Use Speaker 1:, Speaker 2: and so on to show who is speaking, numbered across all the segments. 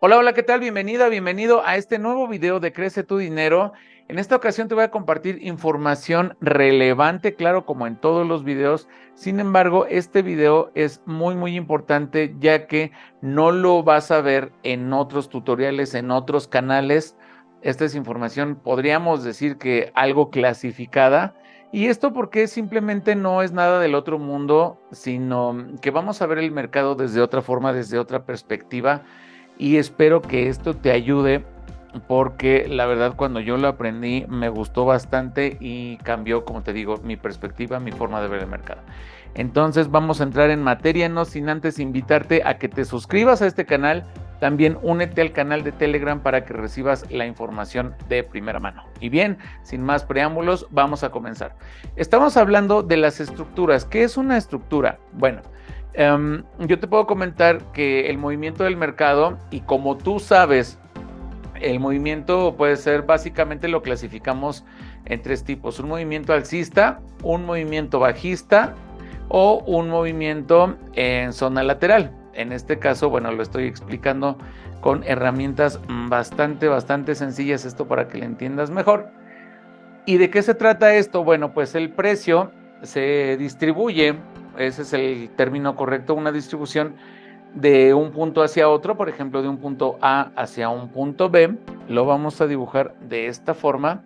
Speaker 1: Hola, hola, ¿qué tal? Bienvenida, bienvenido a este nuevo video de Crece tu Dinero. En esta ocasión te voy a compartir información relevante, claro, como en todos los videos. Sin embargo, este video es muy importante ya que no lo vas a ver en otros tutoriales, en otros canales. Esta es información, podríamos decir que algo clasificada. Y esto porque simplemente no es nada del otro mundo, sino que vamos a ver el mercado desde otra forma, desde otra perspectiva, y espero que esto te ayude porque la verdad cuando yo lo aprendí me gustó bastante y cambió, como te digo, mi perspectiva, mi forma de ver el mercado. Entonces vamos a entrar en materia, no sin antes invitarte a que te suscribas a este canal. También únete al canal de Telegram para que recibas la información de primera mano. Y bien, sin más preámbulos, vamos a comenzar. Estamos hablando de las estructuras. ¿Qué es una estructura? Bueno, yo te puedo comentar que el movimiento del mercado, y como tú sabes, el movimiento puede ser, básicamente lo clasificamos en tres tipos: un movimiento alcista, un movimiento bajista o un movimiento en zona lateral. En este caso, bueno, lo estoy explicando con herramientas bastante sencillas, esto para que lo entiendas mejor. ¿Y de qué se trata esto? Bueno, pues el precio se distribuye, ese es el término correcto, una distribución de un punto hacia otro, por ejemplo, de un punto A hacia un punto B. Lo vamos a dibujar de esta forma.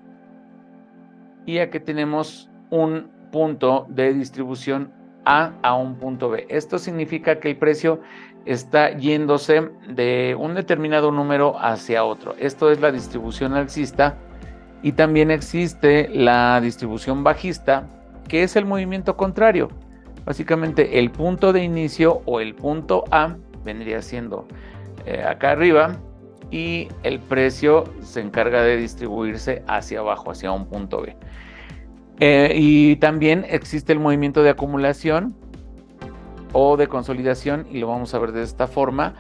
Speaker 1: Y aquí tenemos un punto de distribución A a un punto B. Esto significa que el precio está yéndose de un determinado número hacia otro. Esto es la distribución alcista. Y también existe la distribución bajista, que es el movimiento contrario. Básicamente el punto de inicio o el punto A vendría siendo acá arriba, y el precio se encarga de distribuirse hacia abajo, hacia un punto B. Y también existe el movimiento de acumulación o de consolidación, y lo vamos a ver de esta forma.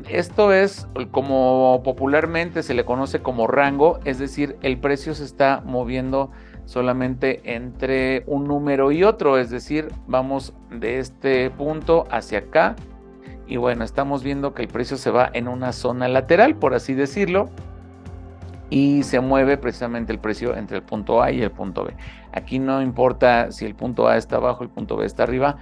Speaker 1: Esto es como popularmente se le conoce como rango, es decir, el precio se está moviendo solamente entre un número y otro, es decir, vamos de este punto hacia acá, y bueno, estamos viendo que el precio se va en una zona lateral, por así decirlo, y se mueve precisamente el precio entre el punto A y el punto B. Aquí no importa si el punto A está abajo, el punto B está arriba.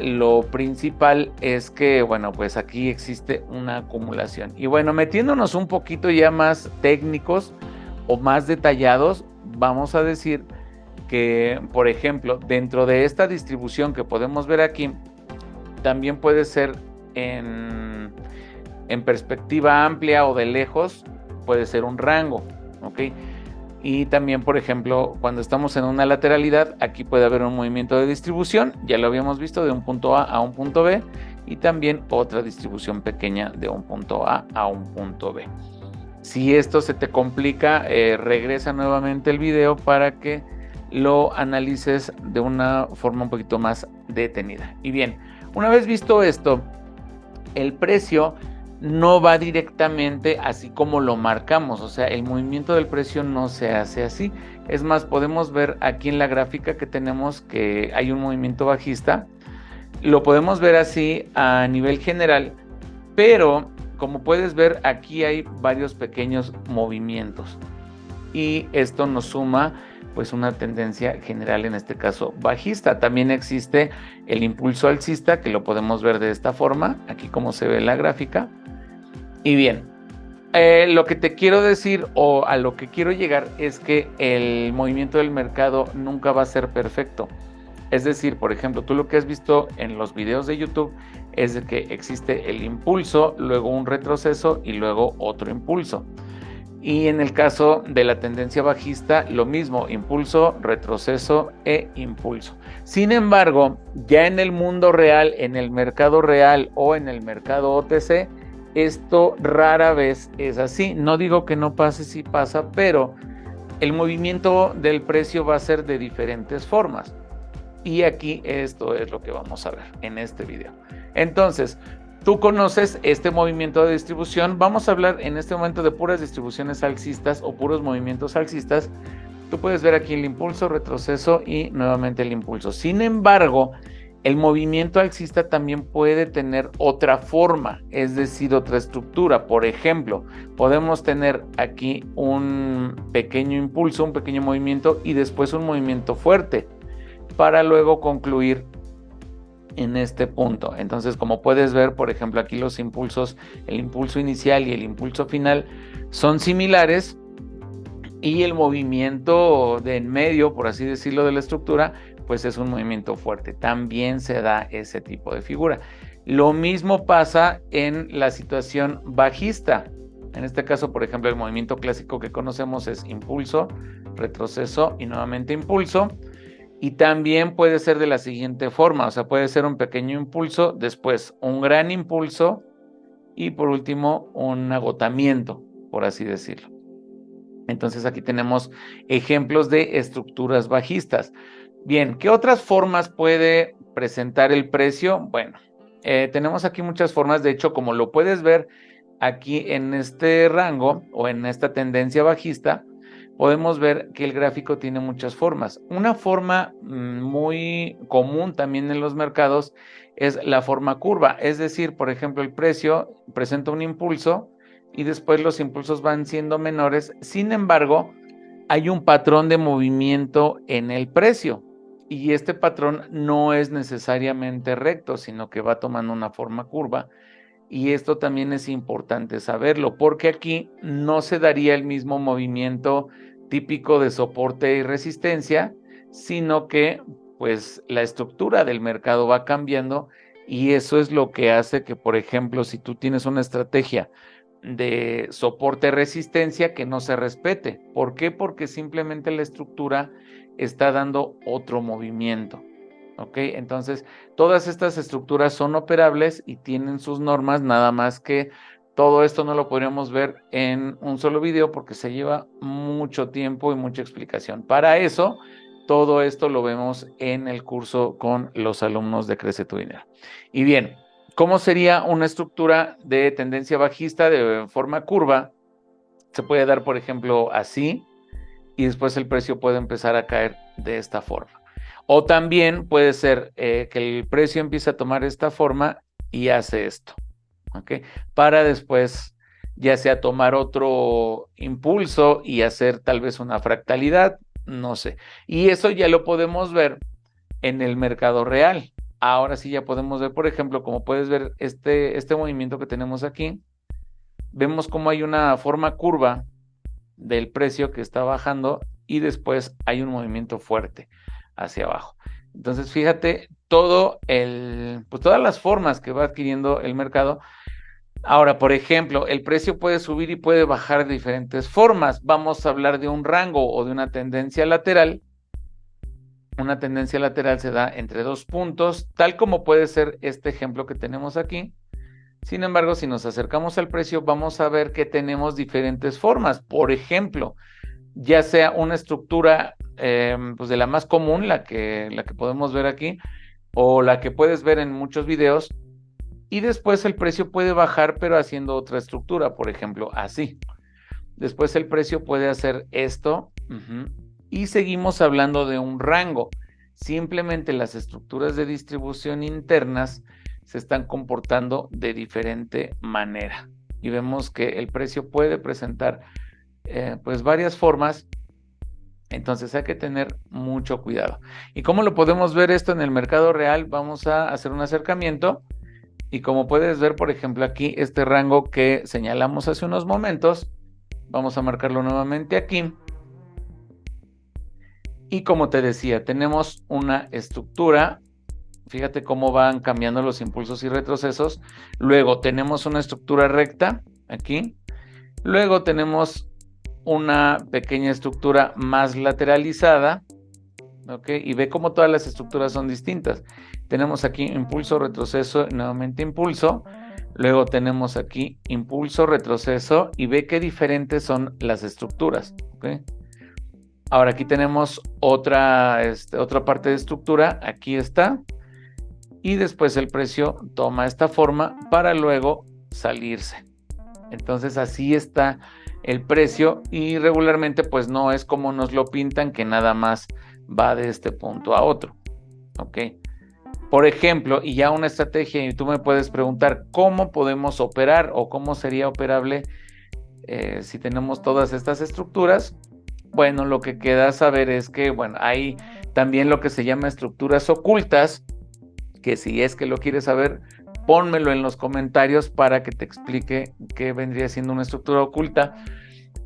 Speaker 1: Lo principal es que, bueno, pues aquí existe una acumulación. Y bueno, metiéndonos un poquito ya más técnicos o más detallados, vamos a decir que, por ejemplo, dentro de esta distribución que podemos ver aquí, también puede ser en perspectiva amplia o de lejos, puede ser un rango, ¿ok? Y también, por ejemplo, cuando estamos en una lateralidad, aquí puede haber un movimiento de distribución, ya lo habíamos visto, de un punto A un punto B, y también otra distribución pequeña de un punto A un punto B. Si esto se te complica, regresa nuevamente el video para que lo analices de una forma un poquito más detenida. Y bien, una vez visto esto, el precio no va directamente así como lo marcamos, o sea, el movimiento del precio no se hace así. Es más, podemos ver aquí en la gráfica que tenemos que hay un movimiento bajista. Lo podemos ver así a nivel general, pero como puedes ver, aquí hay varios pequeños movimientos, y esto nos suma pues una tendencia general, en este caso bajista. También existe el impulso alcista, que lo podemos ver de esta forma, aquí como se ve en la gráfica. Y bien, lo que te quiero decir, o a lo que quiero llegar, es que el movimiento del mercado nunca va a ser perfecto. Es decir, por ejemplo, tú lo que has visto en los videos de YouTube es de que existe el impulso, luego un retroceso y luego otro impulso. Y en el caso de la tendencia bajista, lo mismo: impulso, retroceso e impulso. Sin embargo, ya en el mundo real, en el mercado real o en el mercado OTC, esto rara vez es así. No digo que no pase, sí pasa, pero el movimiento del precio va a ser de diferentes formas. Y aquí esto es lo que vamos a ver en este video. Entonces, tú conoces este movimiento de distribución. Vamos a hablar en este momento de puras distribuciones alcistas o puros movimientos alcistas. Tú puedes ver aquí el impulso, retroceso y nuevamente el impulso. Sin embargo, El movimiento alcista también puede tener otra forma, es decir, otra estructura. Por ejemplo, podemos tener aquí un pequeño impulso, un pequeño movimiento y después un movimiento fuerte para luego concluir en este punto. Entonces, como puedes ver, por ejemplo, aquí los impulsos, el impulso inicial y el impulso final son similares y el movimiento de en medio, por así decirlo, de la estructura, pues es un movimiento fuerte. También se da ese tipo de figura. Lo mismo pasa en la situación bajista. En este caso, por ejemplo, el movimiento clásico que conocemos es impulso, retroceso y nuevamente impulso. Y también puede ser de la siguiente forma, o sea, puede ser un pequeño impulso, después un gran impulso y por último un agotamiento, por así decirlo. Entonces aquí tenemos ejemplos de estructuras bajistas. Bien, ¿qué otras formas puede presentar el precio? Bueno, tenemos aquí muchas formas, de hecho, como lo puedes ver aquí en este rango o en esta tendencia bajista, podemos ver que el gráfico tiene muchas formas. Una forma muy común también en los mercados es la forma curva, es decir, por ejemplo, el precio presenta un impulso y después los impulsos van siendo menores, sin embargo, hay un patrón de movimiento en el precio y este patrón no es necesariamente recto, sino que va tomando una forma curva. Y esto también es importante saberlo, porque aquí no se daría el mismo movimiento típico de soporte y resistencia, sino que pues la estructura del mercado va cambiando y eso es lo que hace que, por ejemplo, si tú tienes una estrategia de soporte-resistencia que no se respete. ¿Por qué? Porque simplemente la estructura está dando otro movimiento. ¿Ok? Entonces, todas estas estructuras son operables y tienen sus normas, nada más que todo esto no lo podríamos ver en un solo video porque se lleva mucho tiempo y mucha explicación. Para eso, todo esto lo vemos en el curso con los alumnos de Crece tu Dinero. Y bien, ¿cómo sería una estructura de tendencia bajista de forma curva? Se puede dar, por ejemplo, así, y después el precio puede empezar a caer de esta forma. O también puede ser que el precio empiece a tomar esta forma y hace esto, ¿ok? Para después ya sea tomar otro impulso y hacer tal vez una fractalidad, no sé. Y eso ya lo podemos ver en el mercado real. Ahora sí ya podemos ver, por ejemplo, como puedes ver este movimiento que tenemos aquí, vemos cómo hay una forma curva del precio que está bajando y después hay un movimiento fuerte hacia abajo. Entonces, fíjate pues todas las formas que va adquiriendo el mercado. Ahora, por ejemplo, el precio puede subir y puede bajar de diferentes formas. Vamos a hablar de un rango o de una tendencia lateral. Una tendencia lateral se da entre dos puntos, tal como puede ser este ejemplo que tenemos aquí. Sin embargo, si nos acercamos al precio, vamos a ver que tenemos diferentes formas. Por ejemplo, ya sea una estructura pues de la más común, la que podemos ver aquí, o la que puedes ver en muchos videos, y después el precio puede bajar, pero haciendo otra estructura, por ejemplo, así. Después el precio puede hacer esto, y seguimos hablando de un rango. Simplemente las estructuras de distribución internas se están comportando de diferente manera. Y vemos que el precio puede presentar pues varias formas. Entonces hay que tener mucho cuidado. ¿Y cómo lo podemos ver esto en el mercado real? Vamos a hacer un acercamiento. Y como puedes ver, por ejemplo, aquí este rango que señalamos hace unos momentos, vamos a marcarlo nuevamente aquí. Y como te decía, tenemos una estructura. Fíjate cómo van cambiando los impulsos y retrocesos. Luego tenemos una estructura recta aquí. Luego tenemos una pequeña estructura más lateralizada. ¿Ok? Y ve cómo todas las estructuras son distintas. Tenemos aquí impulso, retroceso y nuevamente impulso. Luego tenemos aquí impulso, retroceso y ve qué diferentes son las estructuras. ¿Ok? Ahora aquí tenemos otra parte de estructura. Aquí está. Y después el precio toma esta forma para luego salirse. Entonces así está el precio y regularmente pues no es como nos lo pintan, que nada más va de este punto a otro. ¿Ok? Por ejemplo, y ya una estrategia, y tú me puedes preguntar cómo podemos operar o cómo sería operable si tenemos todas estas estructuras. Bueno, lo que queda saber es que, bueno, hay también lo que se llama estructuras ocultas, que si es que lo quieres saber, pónmelo en los comentarios para que te explique qué vendría siendo una estructura oculta,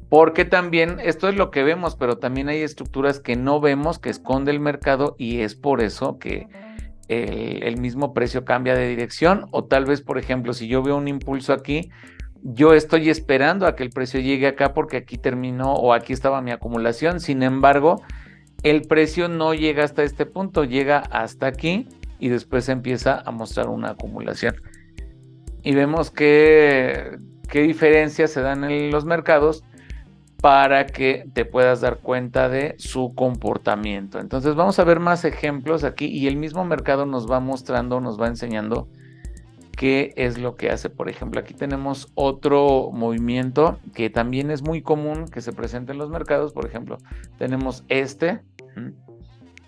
Speaker 1: porque también esto es lo que vemos, pero también hay estructuras que no vemos, que esconde el mercado, y es por eso que el mismo precio cambia de dirección, o tal vez, por ejemplo, si yo veo un impulso aquí, yo estoy esperando a que el precio llegue acá porque aquí terminó o aquí estaba mi acumulación. Sin embargo, el precio no llega hasta este punto, llega hasta aquí y después empieza a mostrar una acumulación. Y vemos qué diferencias se dan en los mercados para que te puedas dar cuenta de su comportamiento. Entonces vamos a ver más ejemplos aquí y el mismo mercado nos va mostrando, nos va enseñando qué es lo que hace. Por ejemplo, aquí tenemos otro movimiento que también es muy común que se presente en los mercados. Por ejemplo, tenemos este,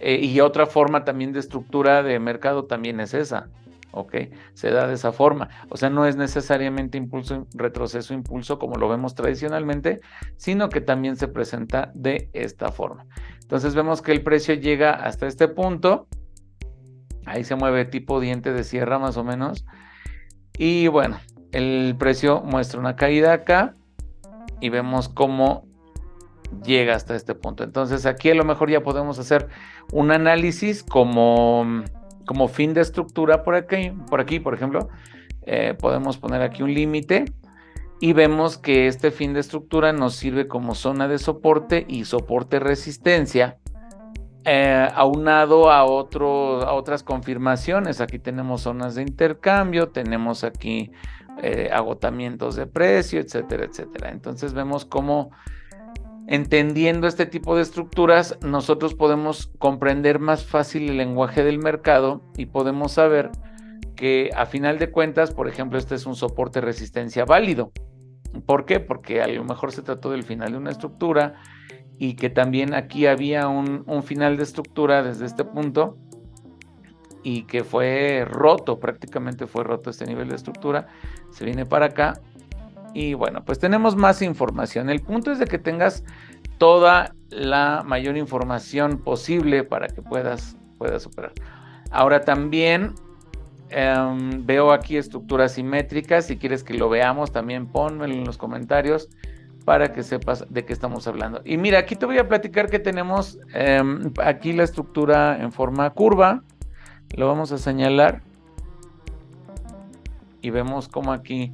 Speaker 1: y otra forma también de estructura de mercado también es esa, ¿ok? Se da de esa forma. O sea, no es necesariamente impulso, retroceso, impulso como lo vemos tradicionalmente, sino que también se presenta de esta forma. Entonces vemos que el precio llega hasta este punto. Ahí se mueve tipo diente de sierra más o menos. Y bueno, el precio muestra una caída acá y vemos cómo llega hasta este punto. Entonces aquí a lo mejor ya podemos hacer un análisis como fin de estructura por aquí, por ejemplo. Podemos poner aquí un límite y vemos que este fin de estructura nos sirve como zona de soporte y soporte resistencia. Aunado a otras confirmaciones. Aquí tenemos zonas de intercambio, tenemos aquí agotamientos de precio, etcétera, etcétera. Entonces vemos cómo, entendiendo este tipo de estructuras, nosotros podemos comprender más fácil el lenguaje del mercado y podemos saber que a final de cuentas, por ejemplo, este es un soporte resistencia válido. ¿Por qué? Porque a lo mejor se trató del final de una estructura y que también aquí había un final de estructura desde este punto y que fue roto, prácticamente fue roto este nivel de estructura, se viene para acá y bueno, pues tenemos más información. El punto es de que tengas toda la mayor información posible para que puedas operar. Ahora también veo aquí estructuras simétricas, si quieres que lo veamos también pónmelo en los comentarios para que sepas de qué estamos hablando. Y mira, aquí te voy a platicar que tenemos aquí la estructura en forma curva. Lo vamos a señalar y vemos cómo aquí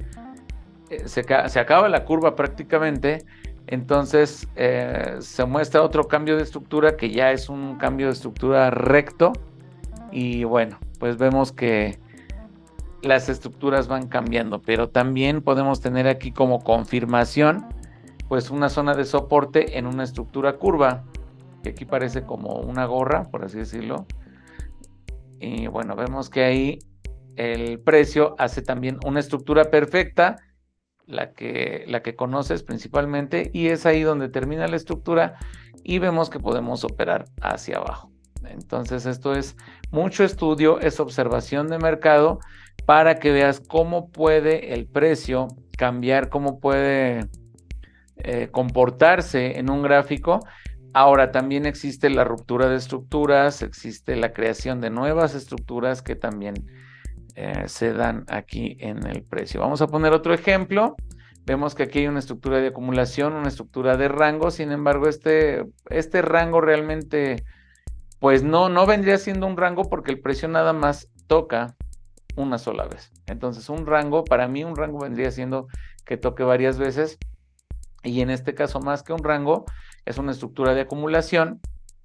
Speaker 1: se acaba la curva prácticamente. Entonces se muestra otro cambio de estructura que ya es un cambio de estructura recto. Y bueno, pues vemos que las estructuras van cambiando, pero también podemos tener aquí como confirmación pues una zona de soporte en una estructura curva, que aquí parece como una gorra, por así decirlo. Y bueno, vemos que ahí el precio hace también una estructura perfecta, la que conoces principalmente, y es ahí donde termina la estructura y vemos que podemos operar hacia abajo. Entonces esto es mucho estudio, es observación de mercado para que veas cómo puede el precio cambiar, cómo puede comportarse en un gráfico. Ahora también existe la ruptura de estructuras, existe la creación de nuevas estructuras que también se dan aquí en el precio. Vamos a poner otro ejemplo. Vemos que aquí hay una estructura de acumulación, una estructura de rango. Sin embargo, este rango realmente pues no vendría siendo un rango porque el precio nada más toca una sola vez. Entonces un rango, para mí un rango vendría siendo que toque varias veces. Y en este caso, más que un rango, es una estructura de acumulación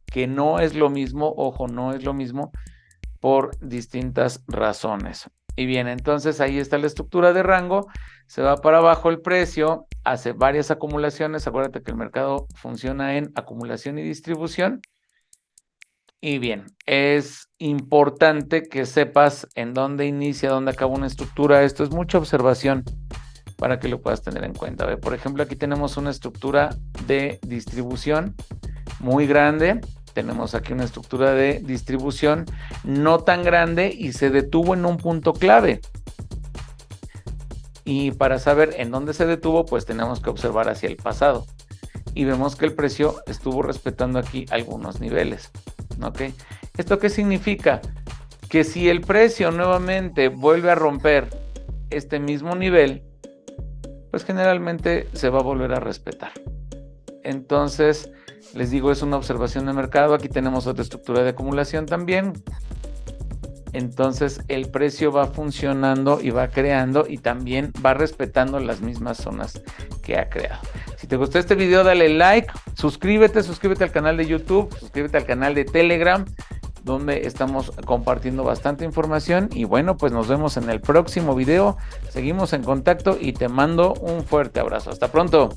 Speaker 1: que no es lo mismo, ojo, no es lo mismo por distintas razones. Y bien, entonces ahí está la estructura de rango, se va para abajo el precio, hace varias acumulaciones, acuérdate que el mercado funciona en acumulación y distribución. Y bien, es importante que sepas en dónde inicia, dónde acaba una estructura. Esto es mucha observación para que lo puedas tener en cuenta. Por ejemplo, aquí tenemos una estructura de distribución muy grande tenemos aquí una estructura de distribución no tan grande y se detuvo en un punto clave. Y para saber en dónde se detuvo, pues tenemos que observar hacia el pasado. Y vemos que el precio estuvo respetando aquí algunos niveles. ¿Ok? ¿Esto qué significa? Que si el precio nuevamente vuelve a romper este mismo nivel, pues generalmente se va a volver a respetar. Entonces, les digo, es una observación de mercado. Aquí tenemos otra estructura de acumulación también. Entonces el precio va funcionando y va creando y también va respetando las mismas zonas que ha creado. Si te gustó este video, dale like, suscríbete al canal de YouTube, suscríbete al canal de Telegram, donde estamos compartiendo bastante información. Y bueno, pues nos vemos en el próximo video. Seguimos en contacto y te mando un fuerte abrazo. Hasta pronto.